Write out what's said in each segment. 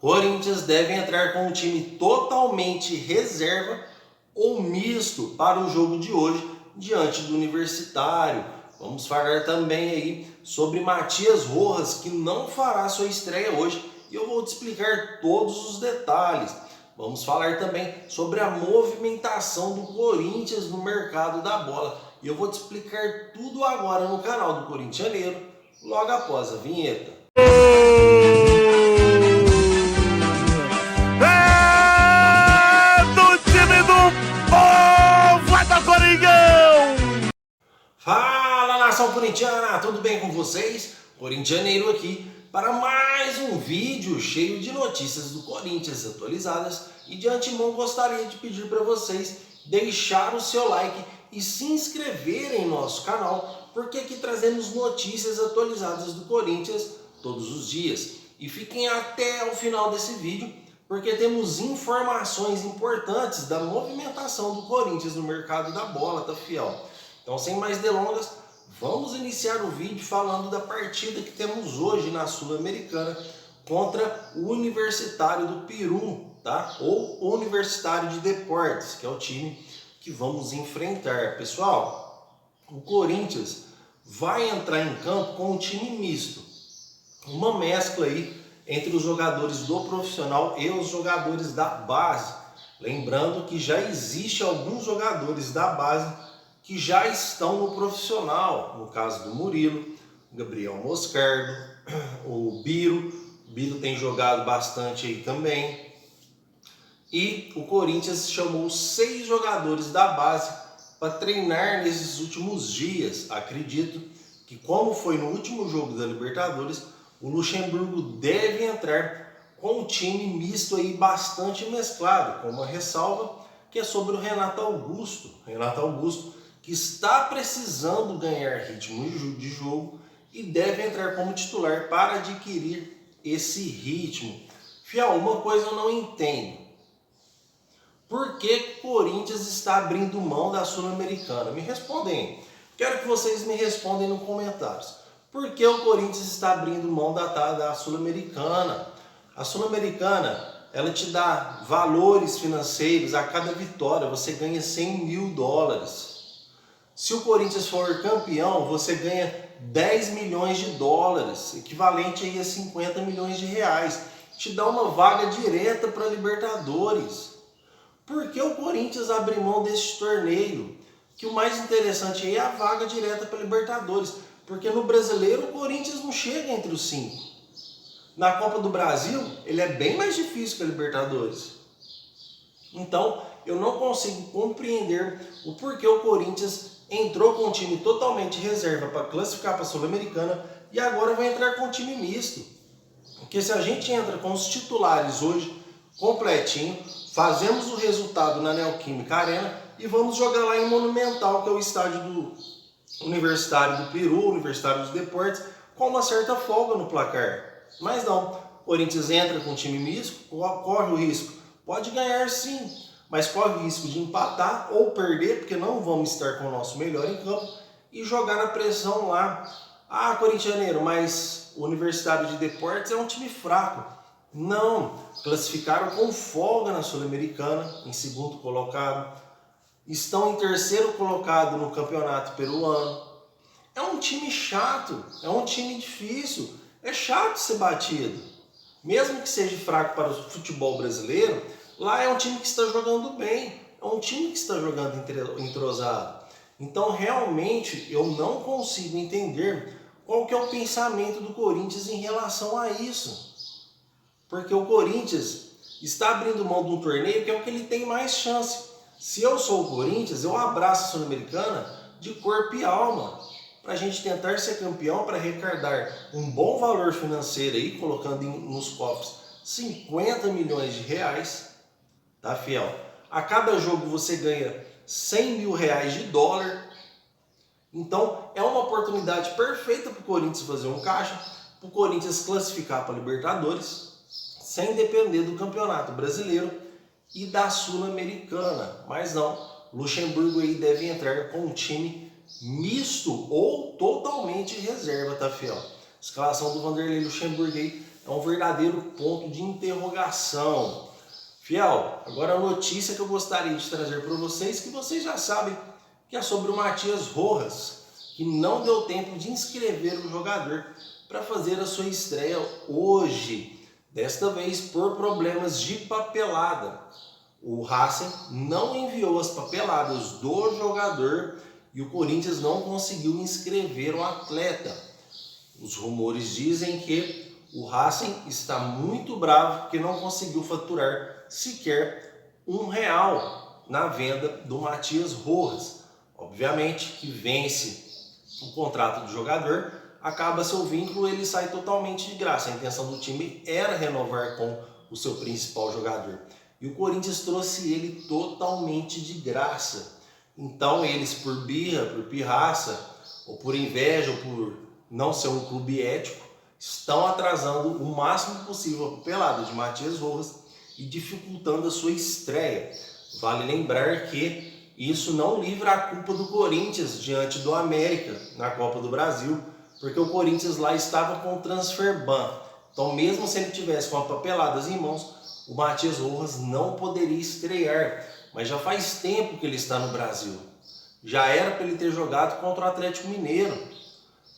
Corinthians deve entrar com um time totalmente reserva ou misto para o jogo de hoje diante do Universitário. Vamos falar também aí sobre Matias Rojas, que não fará sua estreia hoje, e eu vou te explicar todos os detalhes. Vamos falar também sobre a movimentação do Corinthians no mercado da bola, e eu vou te explicar tudo agora no canal do Corintianeiro, logo após a vinheta. Fala, nação corintiana, tudo bem com vocês? Corintianeiro aqui para mais um vídeo cheio de notícias do Corinthians atualizadas, e de antemão gostaria de pedir para vocês deixar o seu like e se inscreverem em nosso canal, porque aqui trazemos notícias atualizadas do Corinthians todos os dias. E fiquem até o final desse vídeo, porque temos informações importantes da movimentação do Corinthians no mercado da bola, tá fiel? Então, sem mais delongas, vamos iniciar o vídeo falando da partida que temos hoje na Sul-Americana contra o Universitário do Peru, tá? Ou Universitário de Deportes, que é o time que vamos enfrentar. Pessoal, o Corinthians vai entrar em campo com um time misto, uma mescla aí entre os jogadores do profissional e os jogadores da base. Lembrando que já existe alguns jogadores da base que já estão no profissional, no caso do Murilo, Gabriel Moscardo, o Biro tem jogado bastante aí também. E o Corinthians chamou 6 jogadores da base para treinar nesses últimos dias. Acredito que, como foi no último jogo da Libertadores, o Luxemburgo deve entrar com um time misto aí bastante mesclado, com uma ressalva que é sobre o Renato Augusto. Renato Augusto, que está precisando ganhar ritmo de jogo e deve entrar como titular para adquirir esse ritmo. Fiel, uma coisa eu não entendo. Por que o Corinthians está abrindo mão da Sul-Americana? Me respondem. Quero que vocês me respondem nos comentários. Por que o Corinthians está abrindo mão da Sul-Americana? A Sul-Americana, ela te dá valores financeiros a cada vitória. Você ganha 100 mil dólares. Se o Corinthians for campeão, você ganha 10 milhões de dólares, equivalente aí a 50 milhões de reais. Te dá uma vaga direta para a Libertadores. Por que o Corinthians abre mão desse torneio? Que o mais interessante aí é a vaga direta para a Libertadores. Porque no Brasileiro o Corinthians não chega entre os 5. Na Copa do Brasil, ele é bem mais difícil que a Libertadores. Então, eu não consigo compreender o porquê o Corinthians entrou com um time totalmente reserva para classificar para a Sul-Americana e agora vai entrar com um time misto. Porque se a gente entra com os titulares hoje completinho, fazemos o resultado na Neoquímica Arena e vamos jogar lá em Monumental, que é o estádio do Universitário do Peru, Universitário de Deportes, com uma certa folga no placar. Mas não, o Corinthians entra com um time misto, corre o risco, pode ganhar sim, mas corre o risco de empatar ou perder, porque não vamos estar com o nosso melhor em campo, e jogar na pressão lá. Ah, corintianeiro, mas o Universitário de Deportes é um time fraco. Não, classificaram com folga na Sul-Americana, em segundo colocado. Estão em terceiro colocado no campeonato peruano. É um time chato, é um time difícil, é chato ser batido. Mesmo que seja fraco para o futebol brasileiro, lá é um time que está jogando bem, é um time que está jogando entrosado. Então, realmente, eu não consigo entender qual que é o pensamento do Corinthians em relação a isso. Porque o Corinthians está abrindo mão de um torneio que é o que ele tem mais chance. Se eu sou o Corinthians, eu abraço a Sul-Americana de corpo e alma, para a gente tentar ser campeão, para arrecadar um bom valor financeiro aí, colocando nos cofres 50 milhões de reais. Tá, fiel? A cada jogo você ganha 100 mil reais de dólar. Então é uma oportunidade perfeita para o Corinthians fazer um caixa, para o Corinthians classificar para a Libertadores, sem depender do Campeonato Brasileiro e da Sul-Americana. Mas não, Luxemburgo aí deve entrar com um time misto ou totalmente reserva, tá, fiel? Escalação do Vanderlei Luxemburgo aí é um verdadeiro ponto de interrogação. Fiel, agora a notícia que eu gostaria de trazer para vocês, que vocês já sabem, que é sobre o Matias Rojas, que não deu tempo de inscrever o jogador para fazer a sua estreia hoje, desta vez por problemas de papelada. O Racing não enviou as papeladas do jogador e o Corinthians não conseguiu inscrever o atleta. Os rumores dizem que o Racing está muito bravo porque não conseguiu faturar sequer R$1 na venda do Matias Rojas. Obviamente que vence o contrato do jogador, acaba seu vínculo, ele sai totalmente de graça. A intenção do time era renovar com o seu principal jogador. E o Corinthians trouxe ele totalmente de graça. Então eles, por birra, por pirraça, ou por inveja, ou por não ser um clube ético, estão atrasando o máximo possível a papelada de Matias Rojas e dificultando a sua estreia. Vale lembrar que isso não livra a culpa do Corinthians diante do América na Copa do Brasil, porque o Corinthians lá estava com o transfer ban. Então, mesmo se ele tivesse com as papeladas em mãos, o Matias Rojas não poderia estrear. Mas já faz tempo que ele está no Brasil. Já era para ele ter jogado contra o Atlético Mineiro.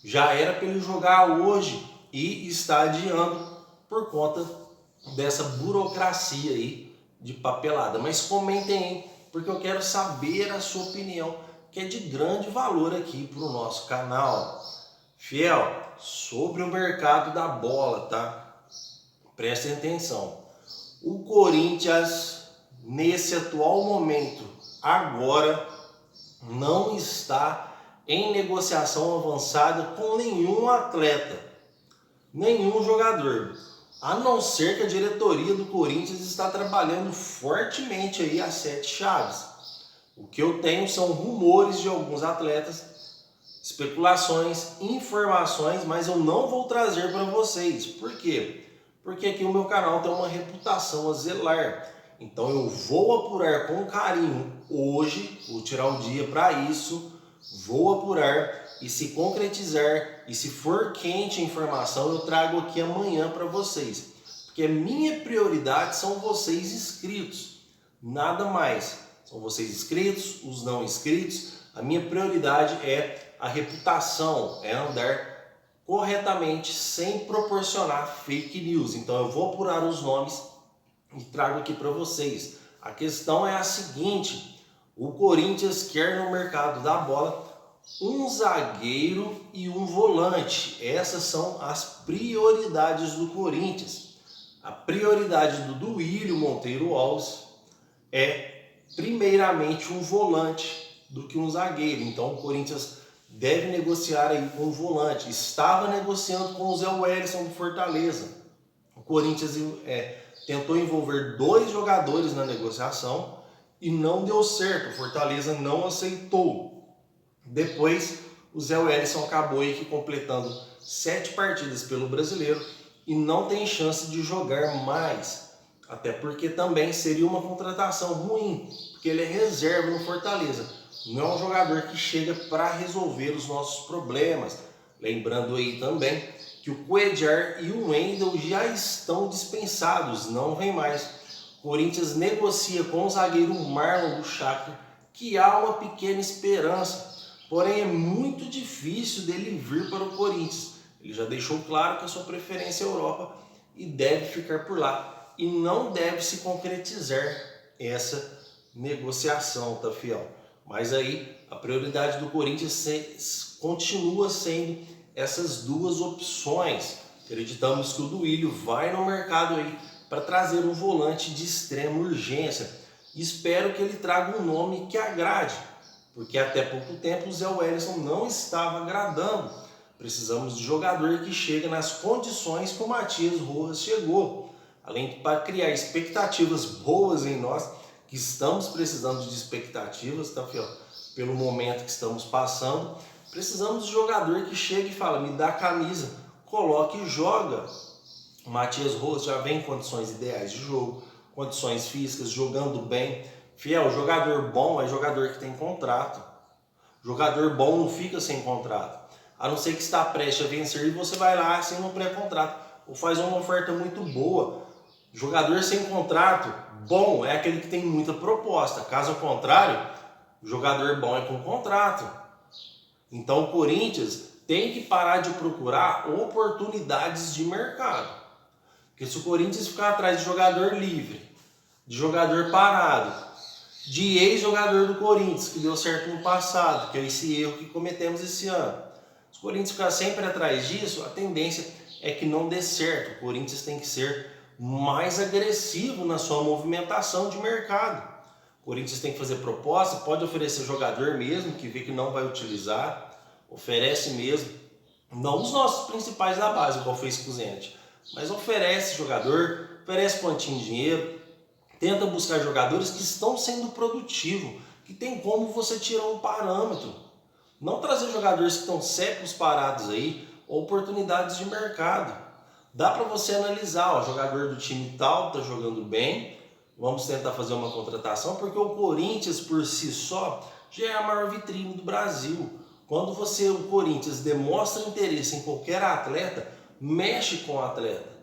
Já era para ele jogar hoje e está adiando por conta dessa burocracia aí de papelada. Mas comentem aí, porque eu quero saber a sua opinião, que é de grande valor aqui para o nosso canal. Fiel, sobre o mercado da bola, tá? Prestem atenção. O Corinthians, nesse atual momento, agora, não está em negociação avançada com nenhum atleta, nenhum jogador. A não ser que a diretoria do Corinthians está trabalhando fortemente aí as 7 chaves. O que eu tenho são rumores de alguns atletas, especulações, informações, mas eu não vou trazer para vocês. Por quê? Porque aqui o meu canal tem uma reputação a zelar. Então eu vou apurar com carinho hoje, vou tirar um dia para isso, vou apurar e se concretizar e se for quente a informação eu trago aqui amanhã para vocês. Porque a minha prioridade são vocês inscritos, nada mais. São vocês inscritos, os não inscritos. A minha prioridade é a reputação, é andar corretamente sem proporcionar fake news. Então eu vou apurar os nomes e trago aqui para vocês. A questão é a seguinte: o Corinthians quer no mercado da bola um zagueiro e um volante. Essas são as prioridades do Corinthians. A prioridade do Duílio Monteiro Alves é primeiramente um volante do que um zagueiro. Então o Corinthians deve negociar aí com o volante. Estava negociando com o Zé Wellison do Fortaleza. O Corinthians tentou envolver 2 jogadores na negociação e não deu certo. O Fortaleza não aceitou. Depois, o Zé Wellison acabou aí que completando 7 partidas pelo Brasileiro e não tem chance de jogar mais. Até porque também seria uma contratação ruim, porque ele é reserva no Fortaleza. Não é um jogador que chega para resolver os nossos problemas. Lembrando aí também que o Cuéllar e o Wendel já estão dispensados, não vem mais. O Corinthians negocia com o zagueiro Marlon do Shakhtar, que há uma pequena esperança. Porém, é muito difícil dele vir para o Corinthians. Ele já deixou claro que a sua preferência é a Europa e deve ficar por lá. E não deve se concretizar essa negociação, tá, fiel? Mas aí, a prioridade do Corinthians continua sendo essas 2 opções. Acreditamos que o Duílio vai no mercado aí para trazer um volante de extrema urgência. Espero que ele traga um nome que agrade, porque até pouco tempo o Zé Wellison não estava agradando. Precisamos de jogador que chegue nas condições que o Matias Rojas chegou. Além de para criar expectativas boas em nós, que estamos precisando de expectativas, tá, fiel? Pelo momento que estamos passando, precisamos de jogador que chegue e fala, me dá a camisa, coloque e joga. O Matias Rojas já vem em condições ideais de jogo, condições físicas, jogando bem. Fiel, jogador bom é jogador que tem contrato. Jogador bom não fica sem contrato. A não ser que está prestes a vencer e você vai lá sem um pré-contrato. ou faz uma oferta muito boa. Jogador sem contrato bom é aquele que tem muita proposta. Caso contrário, jogador bom é com contrato. Então o Corinthians tem que parar de procurar oportunidades de mercado. Porque se o Corinthians ficar atrás de jogador livre, de jogador parado, de ex-jogador do Corinthians, que deu certo no passado, que é esse erro que cometemos esse ano. Se o Corinthians ficar sempre atrás disso, a tendência é que não dê certo. O Corinthians tem que ser mais agressivo na sua movimentação de mercado. O Corinthians tem que fazer proposta, pode oferecer jogador mesmo, que vê que não vai utilizar, oferece mesmo, não os nossos principais da base, igual fez com o Zente, mas oferece jogador, oferece quantinho de dinheiro, tenta buscar jogadores que estão sendo produtivos, que tem como você tirar um parâmetro. Não trazer jogadores que estão séculos parados aí, oportunidades de mercado. Dá para você analisar, ó, o jogador do time tal está jogando bem, vamos tentar fazer uma contratação, porque o Corinthians por si só já é a maior vitrine do Brasil. Quando o Corinthians demonstra interesse em qualquer atleta, mexe com o atleta.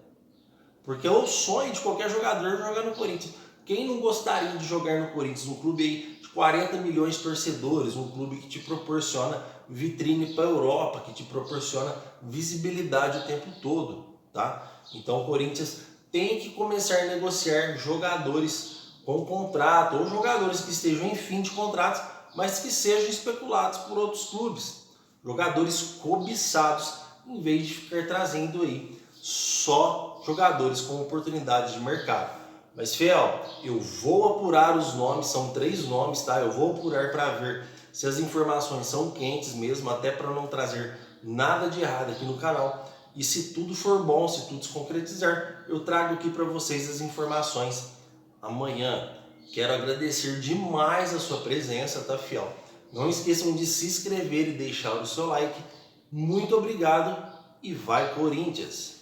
Porque é o sonho de qualquer jogador jogar no Corinthians. Quem não gostaria de jogar no Corinthians? Um clube aí de 40 milhões de torcedores, um clube que te proporciona vitrine para a Europa, que te proporciona visibilidade o tempo todo, tá? Então o Corinthians tem que começar a negociar jogadores com contrato, ou jogadores que estejam em fim de contratos, mas que sejam especulados por outros clubes. Jogadores cobiçados, em vez de ficar trazendo aí só jogadores com oportunidades de mercado. Mas, Fiel, eu vou apurar os nomes, são 3 nomes, tá? Eu vou apurar para ver se as informações são quentes mesmo, até para não trazer nada de errado aqui no canal. E se tudo for bom, se tudo se concretizar, eu trago aqui para vocês as informações amanhã. Quero agradecer demais a sua presença, tá, Fiel? Não esqueçam de se inscrever e deixar o seu like. Muito obrigado e vai Corinthians!